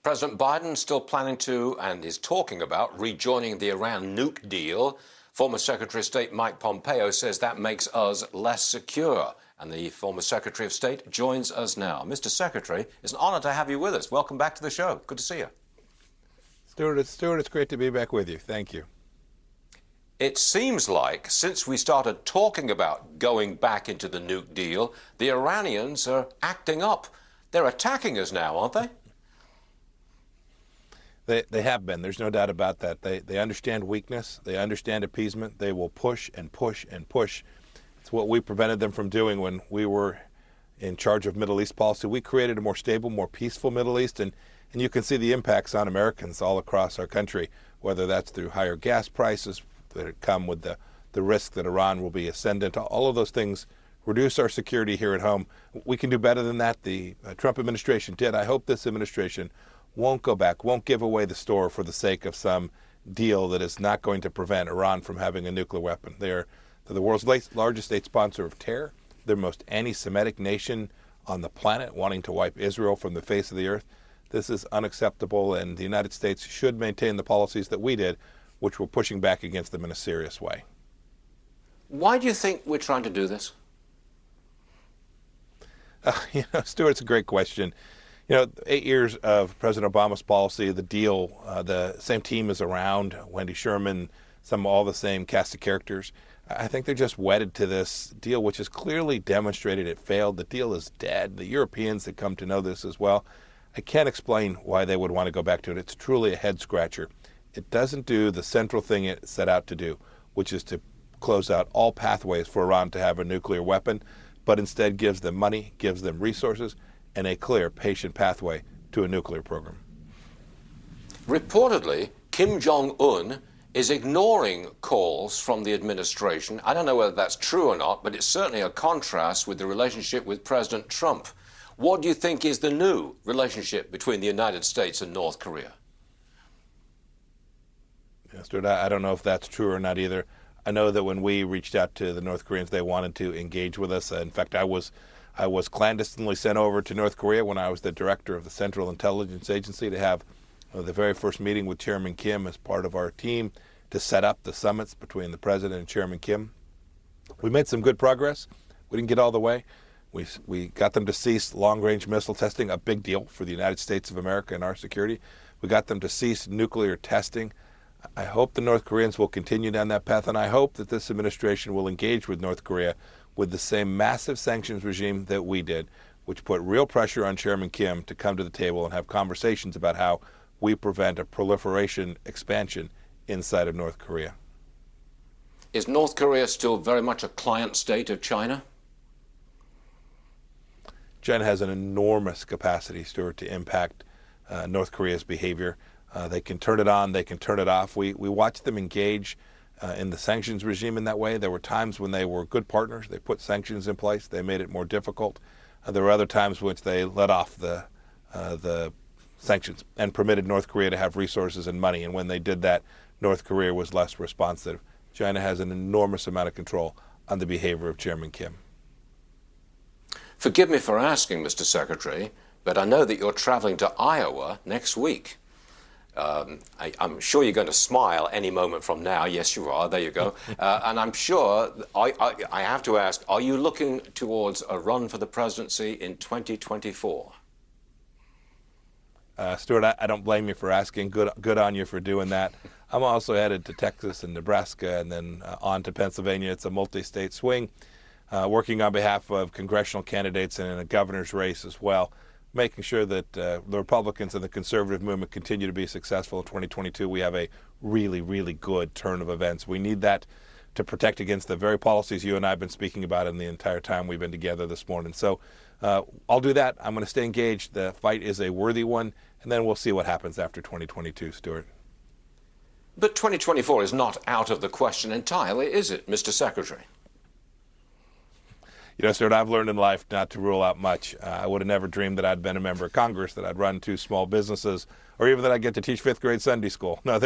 President Biden still planning to and is talking about rejoining the Iran nuke deal. Former Secretary of State Mike Pompeo says that makes us less secure. And the former Secretary of State joins us now. Mr. Secretary, it's an honor to have you with us. Welcome back to the show. Good to see you. Stuart, it's great to be back with you. Thank you. It seems like since we started talking about going back into the nuke deal, the Iranians are acting up. They're attacking us now, aren't they? They have been. There's no doubt about that. They understand weakness. They understand appeasement. They will push and push and push. It's what we prevented them from doing when we were in charge of Middle East policy. We created a more stable, more peaceful Middle East, and you can see the impacts on Americans all across our country, whether that's through higher gas prices that come with the risk that Iran will be ascendant. All of those things reduce our security here at home. We can do better than that. The Trump administration did. I hope this administration won't go back, won't give away the store for the sake of some deal that is not going to prevent Iran from having a nuclear weapon. They're the world's largest state sponsor of terror. They're the most anti-Semitic nation on the planet, wanting to wipe Israel from the face of the earth. This is unacceptable, and the United States should maintain the policies that we did, which were pushing back against them in a serious way. Why do you think we're trying to do this? Stuart, it's a great question. 8 years of President Obama's policy, the deal, the same team is around, Wendy Sherman, all the same cast of characters. I think they're just wedded to this deal, which has clearly demonstrated it failed. The deal is dead. The Europeans have come to know this as well. I can't explain why they would want to go back to it. It's truly a head scratcher. It doesn't do the central thing it set out to do, which is to close out all pathways for Iran to have a nuclear weapon, but instead gives them money, gives them resources, and a clear, patient pathway to a nuclear program. Reportedly, Kim Jong-un is ignoring calls from the administration. I don't know whether that's true or not, but it's certainly a contrast with the relationship with President Trump. What do you think is the new relationship between the United States and North Korea? Stuart, I don't know if that's true or not either. I know that when we reached out to the North Koreans, they wanted to engage with us. In fact, I was clandestinely sent over to North Korea when I was the director of the Central Intelligence Agency to have the very first meeting with Chairman Kim as part of our team to set up the summits between the President and Chairman Kim. We made some good progress. We didn't get all the way. We got them to cease long-range missile testing, a big deal for the United States of America and our security. We got them to cease nuclear testing. I hope the North Koreans will continue down that path, and I hope that this administration will engage with North Korea with the same massive sanctions regime that we did, which put real pressure on Chairman Kim to come to the table and have conversations about how we prevent a proliferation expansion inside of North Korea. Is North Korea still very much a client state of China? China has an enormous capacity, Stuart, to impact North Korea's behavior. They can turn it on, they can turn it off. We watched them engage in the sanctions regime in that way. There were times when they were good partners. They put sanctions in place. They made it more difficult. There were other times which they let off the sanctions and permitted North Korea to have resources and money. And when they did that, North Korea was less responsive. China has an enormous amount of control on the behavior of Chairman Kim. Forgive me for asking, Mr. Secretary, but I know that you're traveling to Iowa next week. I'm sure you're going to smile any moment from now. Yes, you are. There you go. And I'm sure, I have to ask, are you looking towards a run for the presidency in 2024? Stuart, I don't blame you for asking. Good on you for doing that. I'm also headed to Texas and Nebraska and then on to Pennsylvania. It's a multi-state swing, working on behalf of congressional candidates and in a governor's race as well, making sure that the Republicans and the conservative movement continue to be successful in 2022. We have a really, really good turn of events. We need that to protect against the very policies you and I have been speaking about in the entire time we've been together this morning. So I'll do that. I'm going to stay engaged. The fight is a worthy one, and then we'll see what happens after 2022, Stuart. But 2024 is not out of the question entirely, is it, Mr. Secretary? Stuart, I've learned in life not to rule out much. I would have never dreamed that I'd been a member of Congress, that I'd run 2 small businesses, or even that I'd get to teach 5th grade Sunday school. No,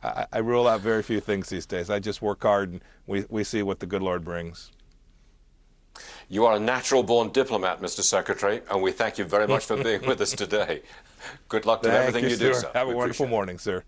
I rule out very few things these days. I just work hard, and we see what the good Lord brings. You are a natural-born diplomat, Mr. Secretary, and we thank you very much for being with us today. Good luck to everything you do, sir. sir. Have a We wonderful appreciate it. morning, sir.